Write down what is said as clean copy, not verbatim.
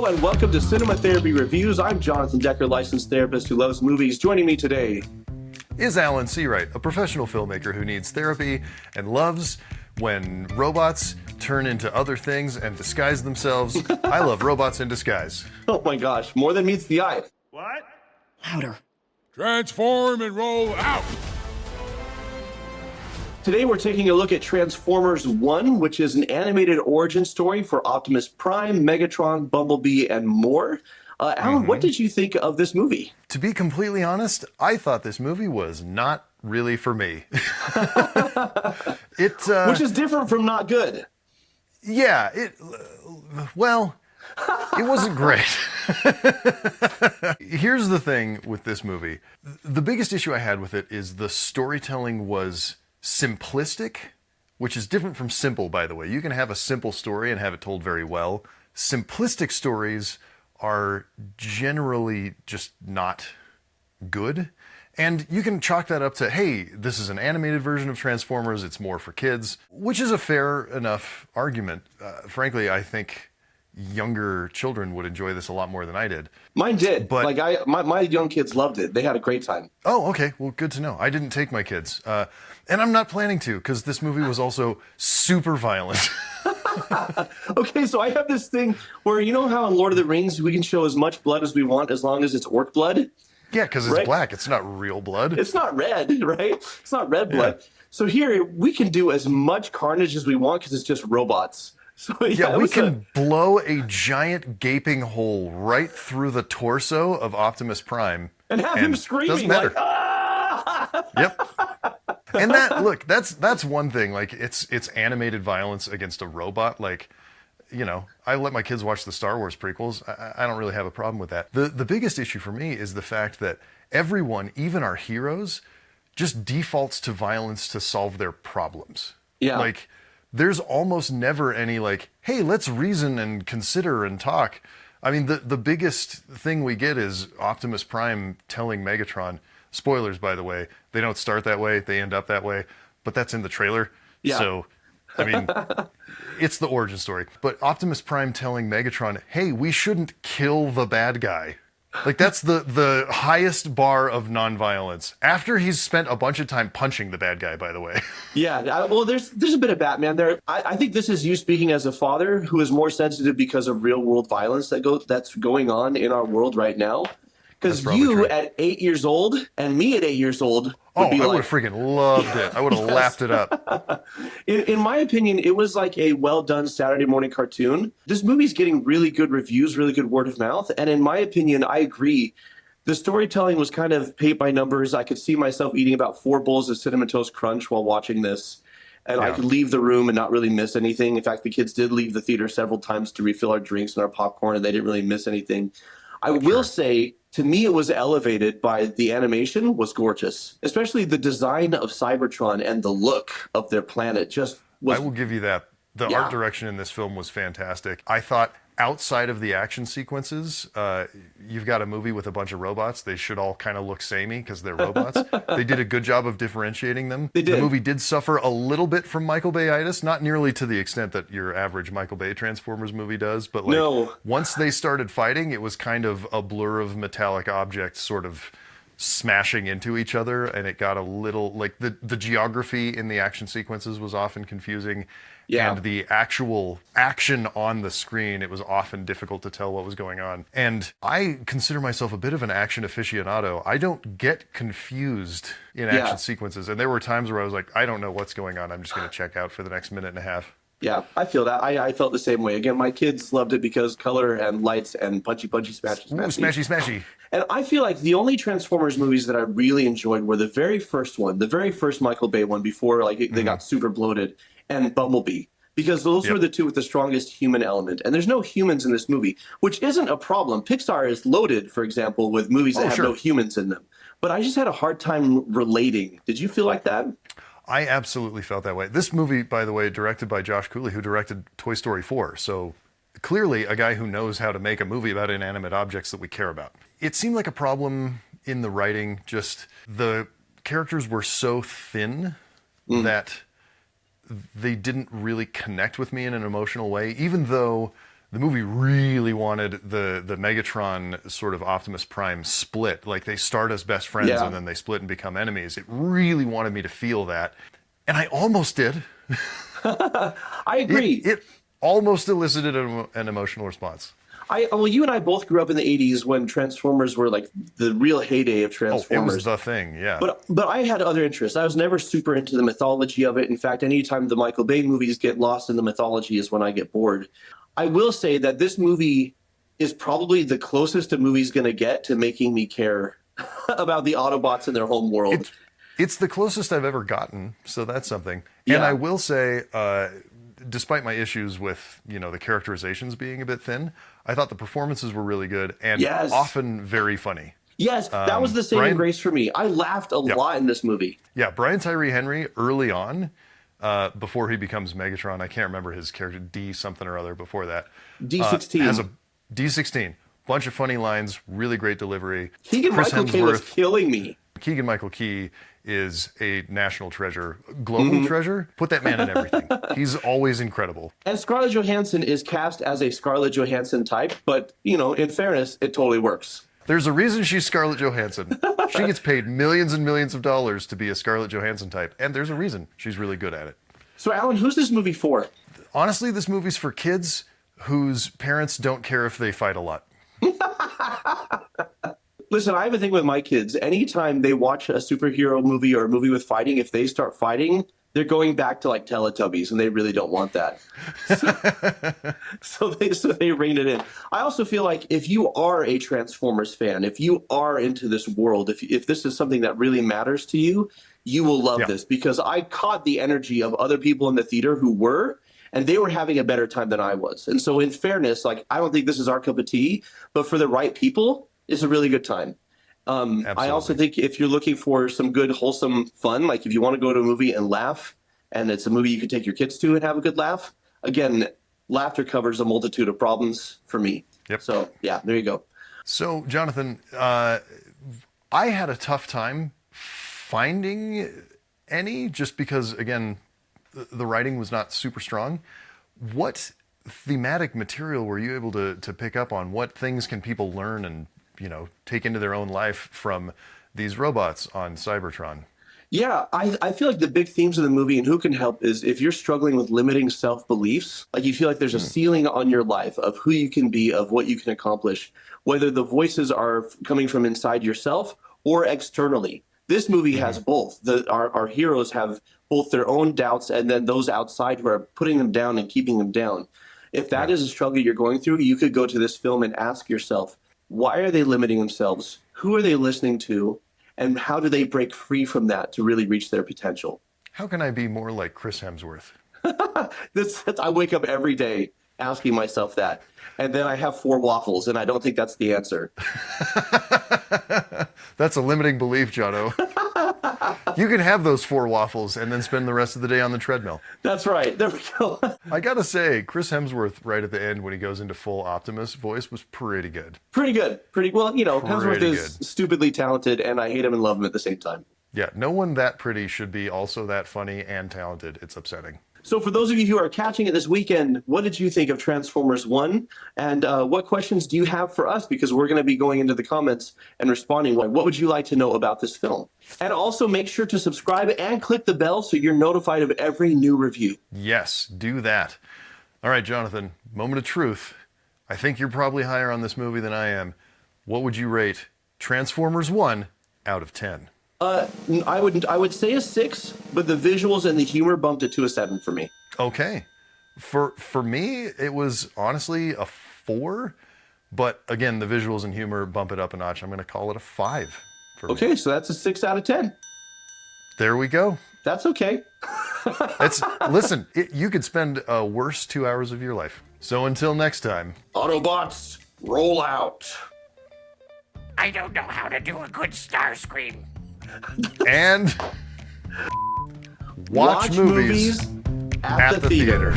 and welcome to Cinema Therapy Reviews. I'm Jonathan Decker, licensed therapist who loves movies. Joining me today is Alan Seawright, a professional filmmaker who needs therapy and loves when robots turn into other things and disguise themselves. I love robots in disguise. Oh my gosh, more than meets the eye. What? Louder. Transform and roll out! Today we're taking a look at Transformers 1, which is an animated origin story for Optimus Prime, Megatron, Bumblebee, and more. Alan, what did you think of this movie? To be completely honest, I thought this movie was not really for me. Which is different from not good. Yeah, it wasn't great. Here's the thing with this movie. The biggest issue I had with it is the storytelling was simplistic, which is different from simple, by the way. You can have a simple story and have it told very well. Simplistic stories are generally just not good. And you can chalk that up to, hey, this is an animated version of Transformers, it's more for kids, which is a fair enough argument. Frankly, I think younger children would enjoy this a lot more than I did. Mine did. But my young kids loved it. They had a great time. Oh, okay. Well, good to know. I didn't take my kids. And I'm not planning to, because this movie was also super violent. Okay, so I have this thing where, you know how in Lord of the Rings we can show as much blood as we want as long as it's orc blood? Yeah, because it's black. It's not real blood. It's not red, right? It's not red blood. Yeah. So here we can do as much carnage as we want because it's just robots. So yeah, we can blow a giant gaping hole right through the torso of Optimus Prime. And have him screaming. Doesn't matter. Like, ah! Yep. And that's one thing. Like, it's animated violence against a robot. Like, you know, I let my kids watch the Star Wars prequels. I don't really have a problem with that. The biggest issue for me is the fact that everyone, even our heroes, just defaults to violence to solve their problems. Yeah. Like, there's almost never any like, hey, let's reason and consider and talk. I mean, the biggest thing we get is Optimus Prime telling Megatron, spoilers, by the way, they don't start that way, they end up that way, but that's in the trailer. Yeah. So, I mean, it's the origin story. But Optimus Prime telling Megatron, hey, we shouldn't kill the bad guy. Like, that's the highest bar of nonviolence. After he's spent a bunch of time punching the bad guy, by the way. Yeah, well, there's a bit of Batman there. I think this is you speaking as a father who is more sensitive because of real world violence that's going on in our world right now. Because you true. At 8 years old and me at 8 years old would be I like, would have freaking loved it. I would have lapped it up. In my opinion, it was like a well-done Saturday morning cartoon. This movie's getting really good reviews, really good word of mouth. And in my opinion, I agree. The storytelling was kind of paint by numbers. I could see myself eating about 4 bowls of Cinnamon Toast Crunch while watching this. And I could leave the room and not really miss anything. In fact, the kids did leave the theater several times to refill our drinks and our popcorn, and they didn't really miss anything. I will say, to me, it was elevated by the animation was gorgeous, especially the design of Cybertron and the look of their planet just was. I will give you that. The art direction in this film was fantastic. I thought outside of the action sequences, you've got a movie with a bunch of robots. They should all kind of look samey because they're robots. They did a good job of differentiating them. They did. The movie did suffer a little bit from Michael Bay-itis, not nearly to the extent that your average Michael Bay Transformers movie does, but like once they started fighting, it was kind of a blur of metallic objects sort of smashing into each other, and it got a little like the geography in the action sequences was often confusing. Yeah. And the actual action on the screen, it was often difficult to tell what was going on. And I consider myself a bit of an action aficionado. I don't get confused in action sequences. And there were times where I was like, I don't know what's going on. I'm just going to check out for the next minute and a half. Yeah, I feel that. I felt the same way. Again, my kids loved it because color and lights and punchy, smashy. Ooh, smashy. And I feel like the only Transformers movies that I really enjoyed were the very first one, the very first Michael Bay one before they got super bloated, and Bumblebee. Because those were the two with the strongest human element. And there's no humans in this movie, which isn't a problem. Pixar is loaded, for example, with movies that have no humans in them. But I just had a hard time relating. Did you feel like that? I absolutely felt that way. This movie, by the way, directed by Josh Cooley, who directed Toy Story 4. So clearly a guy who knows how to make a movie about inanimate objects that we care about. It seemed like a problem in the writing. Just the characters were so thin that they didn't really connect with me in an emotional way, even though The movie really wanted the Megatron sort of Optimus Prime split. Like they start as best friends Yeah. and then they split and become enemies. It really wanted me to feel that. And I almost did. I agree. It almost elicited an emotional response. Well, you and I both grew up in the 80s when Transformers were like the real heyday of Oh, Transformers. it was the thing, yeah. But I had other interests. I was never super into the mythology of it. In fact, anytime the Michael Bay movies get lost in the mythology is when I get bored. I will say that this movie is probably the closest a movie's going to get to making me care about the Autobots in their home world. It's the closest I've ever gotten, so that's something. Yeah. And I will say, despite my issues with, the characterizations being a bit thin, I thought the performances were really good and Yes. often very funny. Yes, that was the saving grace for me. I laughed a lot in this movie. Yeah, Brian Tyree Henry early on, before he becomes Megatron, I can't remember his character, D something or other before that. D16. Has a D16. Bunch of funny lines, really great delivery. Keegan-Michael Key was killing me. Keegan-Michael Key is a national treasure, global treasure. Put that man in everything. He's always incredible. And Scarlett Johansson is cast as a Scarlett Johansson type, but, in fairness, it totally works. There's a reason she's Scarlett Johansson. She gets paid millions and millions of dollars to be a Scarlett Johansson type, and there's a reason she's really good at it. So, Alan, who's this movie for? Honestly, this movie's for kids whose parents don't care if they fight a lot. Listen, I have a thing with my kids. Anytime they watch a superhero movie or a movie with fighting, if they start fighting, they're going back to like Teletubbies, and they really don't want that. So they rein it in. I also feel like if you are a Transformers fan, if you are into this world, if this is something that really matters to you, you will love this, because I caught the energy of other people in the theater who were, and they were having a better time than I was. And so in fairness, like, I don't think this is our cup of tea, but for the right people, it's a really good time. I also think if you're looking for some good, wholesome fun, like if you want to go to a movie and laugh, and it's a movie you can take your kids to and have a good laugh, again, laughter covers a multitude of problems for me. Yep. So, yeah, there you go. So, Jonathan, I had a tough time finding any, just because, again, the writing was not super strong. What thematic material were you able to pick up on? What things can people learn and, take into their own life from these robots on Cybertron? Yeah, I feel like the big themes of the movie, and who can help, is if you're struggling with limiting self-beliefs, like you feel like there's a ceiling on your life of who you can be, of what you can accomplish, whether the voices are coming from inside yourself or externally. This movie has both. Our heroes have both their own doubts and then those outside who are putting them down and keeping them down. If that is a struggle you're going through, you could go to this film and ask yourself, why are they limiting themselves? Who are they listening to? And how do they break free from that to really reach their potential? How can I be more like Chris Hemsworth? I wake up every day asking myself that. And then I have 4 waffles, and I don't think that's the answer. That's a limiting belief, Jono. You can have those 4 waffles and then spend the rest of the day on the treadmill. That's right. There we go. I gotta say, Chris Hemsworth right at the end when he goes into full Optimus voice was pretty good. Pretty good. Well, Hemsworth Pretty is stupidly talented, and I hate him and love him at the same time. Yeah, no one that pretty should be also that funny and talented. It's upsetting. So for those of you who are catching it this weekend, what did you think of Transformers 1? And what questions do you have for us? Because we're going to be going into the comments and responding. What would you like to know about this film? And also make sure to subscribe and click the bell so you're notified of every new review. Yes, do that. All right, Jonathan, moment of truth. I think you're probably higher on this movie than I am. What would you rate Transformers 1 out of 10? I would say a 6, but the visuals and the humor bumped it to a 7 for me. Okay. For me, it was honestly a 4, but again, the visuals and humor bump it up a notch. I'm going to call it a 5 for me. Okay, so that's a 6 out of 10. There we go. That's okay. Listen, you could spend a worse 2 hours of your life. So until next time. Autobots, roll out. I don't know how to do a good Starscream. And watch movies at the theater.